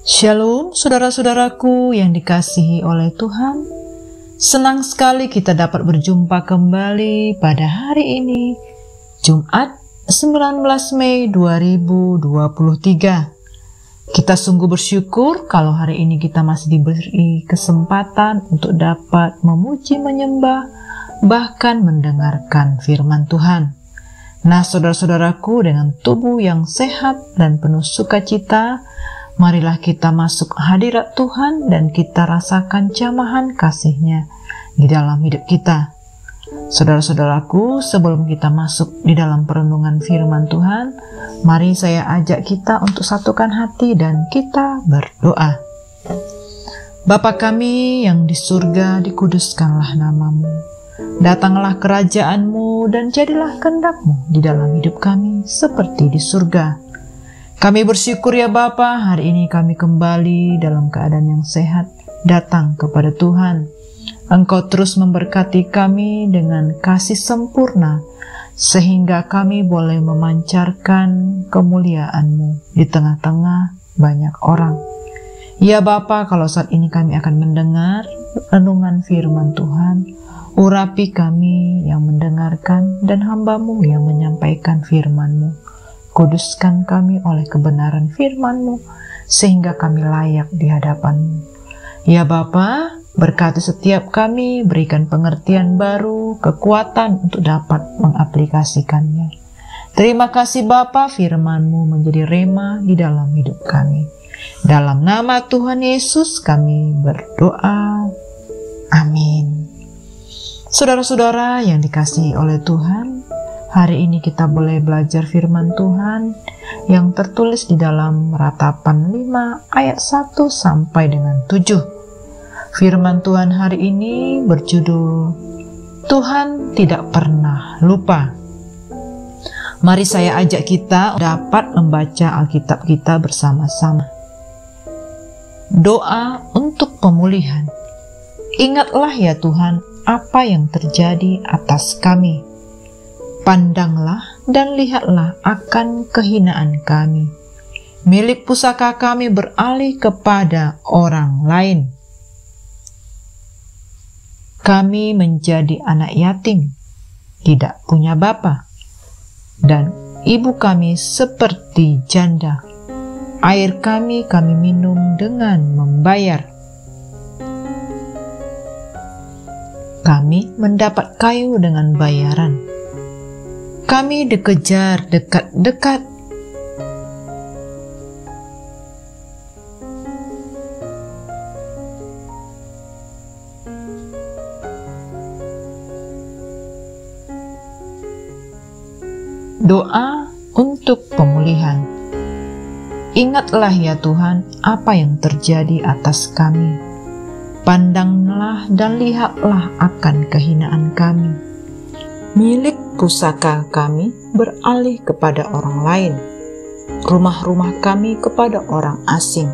Shalom saudara-saudaraku yang dikasihi oleh Tuhan. Senang sekali kita dapat berjumpa kembali pada hari ini, Jumat 19 Mei 2023. Kita sungguh bersyukur kalau hari ini kita masih diberi kesempatan untuk dapat memuji, menyembah, bahkan mendengarkan firman Tuhan. Nah, saudara-saudaraku, dengan tubuh yang sehat dan penuh sukacita, marilah kita masuk hadirat Tuhan dan kita rasakan jamahan kasih-Nya di dalam hidup kita. Saudara-saudaraku, sebelum kita masuk di dalam perenungan firman Tuhan, mari saya ajak kita untuk satukan hati dan kita berdoa. Bapa kami yang di surga, dikuduskanlah nama-Mu. Datanglah kerajaan-Mu dan jadilah kehendak-Mu di dalam hidup kami seperti di surga. Kami bersyukur ya Bapa, hari ini kami kembali dalam keadaan yang sehat datang kepada Tuhan. Engkau terus memberkati kami dengan kasih sempurna, sehingga kami boleh memancarkan kemuliaan-Mu di tengah-tengah banyak orang. Ya Bapa, kalau saat ini kami akan mendengar renungan firman Tuhan, urapi kami yang mendengarkan dan hamba-Mu yang menyampaikan firman-Mu. Kuduskan kami oleh kebenaran firman-Mu, sehingga kami layak di hadapan-Mu. Ya Bapa, berkati setiap kami, berikan pengertian baru, kekuatan untuk dapat mengaplikasikannya. Terima kasih Bapa, firman-Mu menjadi rema di dalam hidup kami. Dalam nama Tuhan Yesus kami berdoa. Amin. Saudara-saudara yang dikasihi oleh Tuhan, hari ini kita boleh belajar firman Tuhan yang tertulis di dalam Ratapan 5 ayat 1 sampai dengan 7. Firman Tuhan hari ini berjudul Tuhan Tidak Pernah Lupa. Mari saya ajak kita dapat membaca Alkitab kita bersama-sama. Doa untuk pemulihan. Ingatlah ya Tuhan apa yang terjadi atas kami. Pandanglah dan lihatlah akan kehinaan kami. Milik pusaka kami beralih kepada orang lain. Kami menjadi anak yatim, tidak punya bapa, dan ibu kami seperti janda. Air kami minum dengan membayar. Kami mendapat kayu dengan bayaran. Kami dikejar dekat-dekat. Doa untuk pemulihan. Ingatlah ya Tuhan apa yang terjadi atas kami. Pandanglah dan lihatlah akan kehinaan kami. Milik pusaka kami beralih kepada orang lain. Rumah-rumah kami kepada orang asing.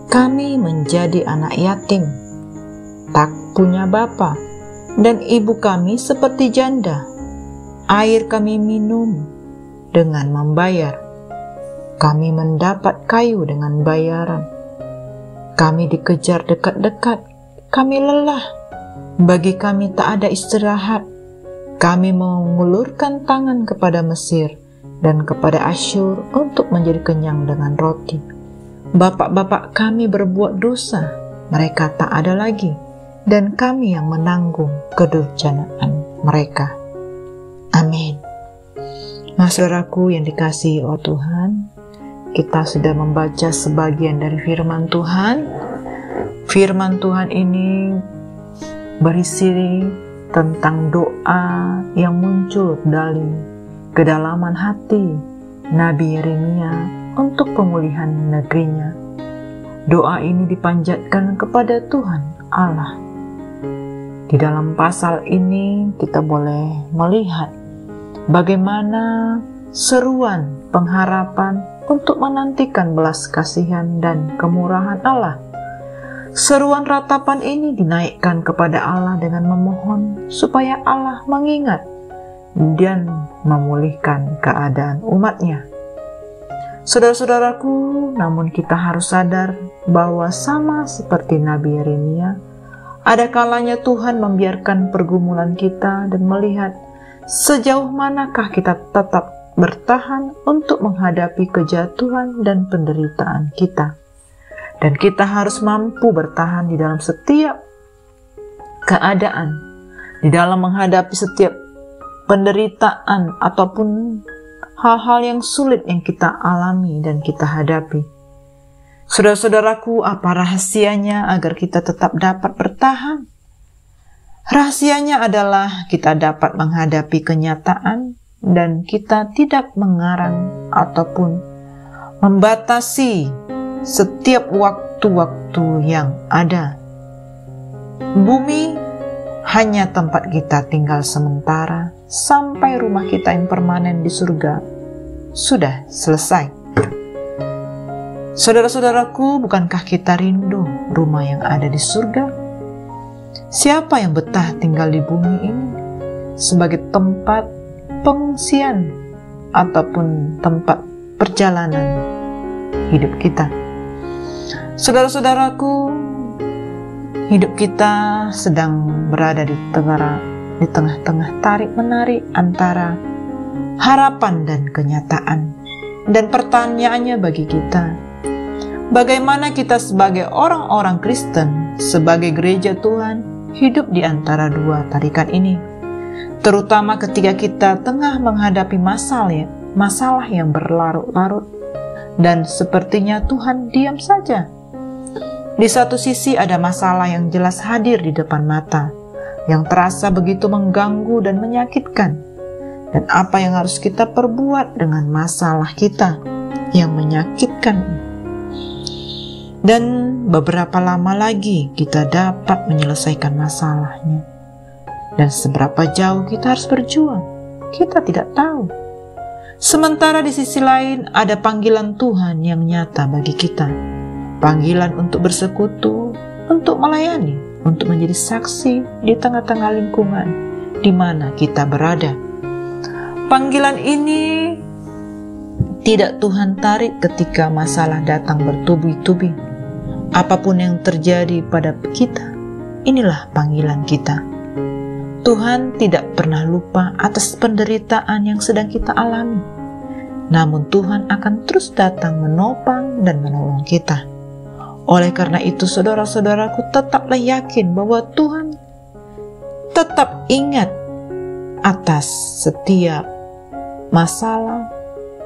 Kami menjadi anak yatim, tak punya bapa, dan ibu kami seperti janda. Air kami minum dengan membayar. Kami mendapat kayu dengan bayaran. Kami dikejar dekat-dekat, kami lelah, bagi kami tak ada istirahat. Kami mengulurkan tangan kepada Mesir dan kepada Asyur untuk menjadi kenyang dengan roti. Bapak-bapak kami berbuat dosa, mereka tak ada lagi, dan kami yang menanggung kedurjanaan mereka. Amin. Nah, saudaraku yang dikasihi oleh Tuhan, kita sudah membaca sebagian dari firman Tuhan. Firman Tuhan ini berisi tentang doa yang muncul dari kedalaman hati Nabi Yeremia untuk pemulihan negerinya. Doa ini dipanjatkan kepada Tuhan Allah. Di dalam pasal ini kita boleh melihat bagaimana seruan pengharapan untuk menantikan belas kasihan dan kemurahan Allah. Seruan ratapan ini dinaikkan kepada Allah dengan memohon supaya Allah mengingat dan memulihkan keadaan umat-Nya. Saudara-saudaraku, namun kita harus sadar bahwa sama seperti Nabi Yeremia, ada kalanya Tuhan membiarkan pergumulan kita dan melihat sejauh manakah kita tetap bertahan untuk menghadapi kejatuhan dan penderitaan kita. Dan kita harus mampu bertahan di dalam setiap keadaan, di dalam menghadapi setiap penderitaan ataupun hal-hal yang sulit yang kita alami dan kita hadapi. Saudara-saudaraku, apa rahasianya agar kita tetap dapat bertahan? Rahasianya adalah kita dapat menghadapi kenyataan dan kita tidak mengarang ataupun membatasi setiap waktu-waktu yang ada. Bumi hanya tempat kita tinggal sementara sampai rumah kita yang permanen di surga sudah selesai. Saudara-saudaraku, bukankah kita rindu rumah yang ada di surga? Siapa yang betah tinggal di bumi ini sebagai tempat pengungsian ataupun tempat perjalanan hidup kita? Saudara-saudaraku, hidup kita sedang berada di tengah-tengah tarik-menarik antara harapan dan kenyataan. Dan pertanyaannya bagi kita, bagaimana kita sebagai orang-orang Kristen, sebagai gereja Tuhan, hidup di antara dua tarikan ini? Terutama ketika kita tengah menghadapi masalah yang berlarut-larut, dan sepertinya Tuhan diam saja. Di satu sisi ada masalah yang jelas hadir di depan mata, yang terasa begitu mengganggu dan menyakitkan. Dan apa yang harus kita perbuat dengan masalah kita yang menyakitkan? Dan beberapa lama lagi kita dapat menyelesaikan masalahnya. Dan seberapa jauh kita harus berjuang, kita tidak tahu. Sementara di sisi lain ada panggilan Tuhan yang nyata bagi kita. Panggilan untuk bersekutu, untuk melayani, untuk menjadi saksi di tengah-tengah lingkungan di mana kita berada. Panggilan ini tidak Tuhan tarik ketika masalah datang bertubi-tubi. Apapun yang terjadi pada kita, inilah panggilan kita. Tuhan tidak pernah lupa atas penderitaan yang sedang kita alami. Namun Tuhan akan terus datang menopang dan menolong kita. Oleh karena itu, saudara-saudaraku, tetaplah yakin bahwa Tuhan tetap ingat atas setiap masalah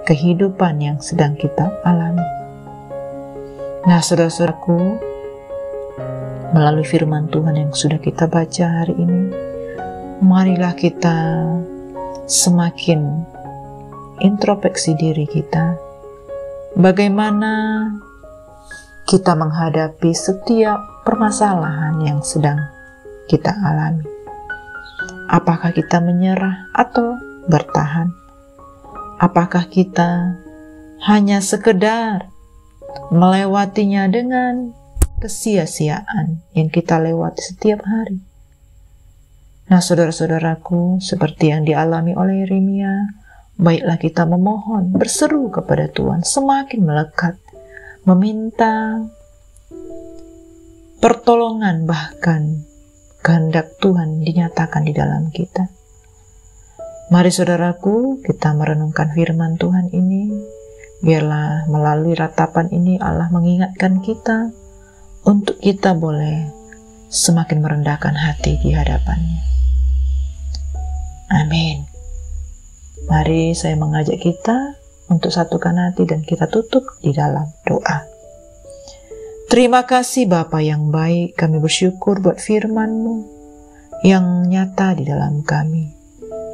kehidupan yang sedang kita alami. Nah, saudara-saudaraku, melalui firman Tuhan yang sudah kita baca hari ini, marilah kita semakin introspeksi diri kita. Bagaimana kita menghadapi setiap permasalahan yang sedang kita alami? Apakah kita menyerah atau bertahan? Apakah kita hanya sekedar melewatinya dengan kesia-siaan yang kita lewati setiap hari? Nah, saudara-saudaraku, seperti yang dialami oleh Yeremia, baiklah kita memohon, berseru kepada Tuhan, semakin melekat, meminta pertolongan, bahkan kehendak Tuhan dinyatakan di dalam kita. Mari saudaraku, kita merenungkan firman Tuhan ini. Biarlah melalui ratapan ini Allah mengingatkan kita untuk kita boleh semakin merendahkan hati di hadapannya. Amin. Mari saya mengajak kita untuk satukan hati dan kita tutup di dalam doa. Terima kasih Bapa yang baik, kami bersyukur buat firman-Mu yang nyata di dalam kami.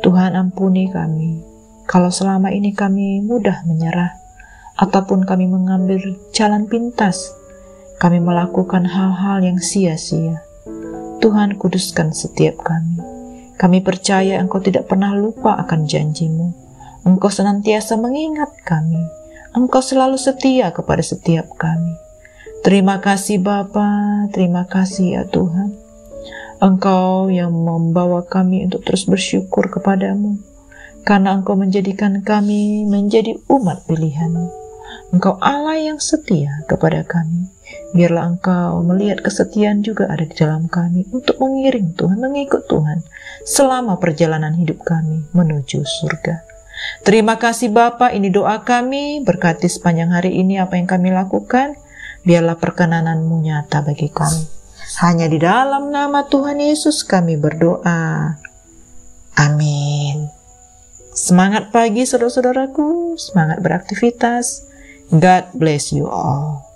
Tuhan, ampuni kami kalau selama ini kami mudah menyerah ataupun kami mengambil jalan pintas, kami melakukan hal-hal yang sia-sia. Tuhan, kuduskan setiap kami. Kami percaya Engkau tidak pernah lupa akan janji-Mu. Engkau senantiasa mengingat kami. Engkau selalu setia kepada setiap kami. Terima kasih Bapa, terima kasih ya Tuhan. Engkau yang membawa kami untuk terus bersyukur kepadamu, karena Engkau menjadikan kami menjadi umat pilihan-Mu. Engkau Allah yang setia kepada kami. Biarlah Engkau melihat kesetiaan juga ada di dalam kami untuk mengiring Tuhan, mengikut Tuhan selama perjalanan hidup kami menuju surga. Terima kasih Bapa, ini doa kami, berkati sepanjang hari ini apa yang kami lakukan, biarlah perkenanan-Mu nyata bagi kami. Hanya di dalam nama Tuhan Yesus kami berdoa. Amin. Semangat pagi saudara-saudaraku, semangat beraktivitas. God bless you all.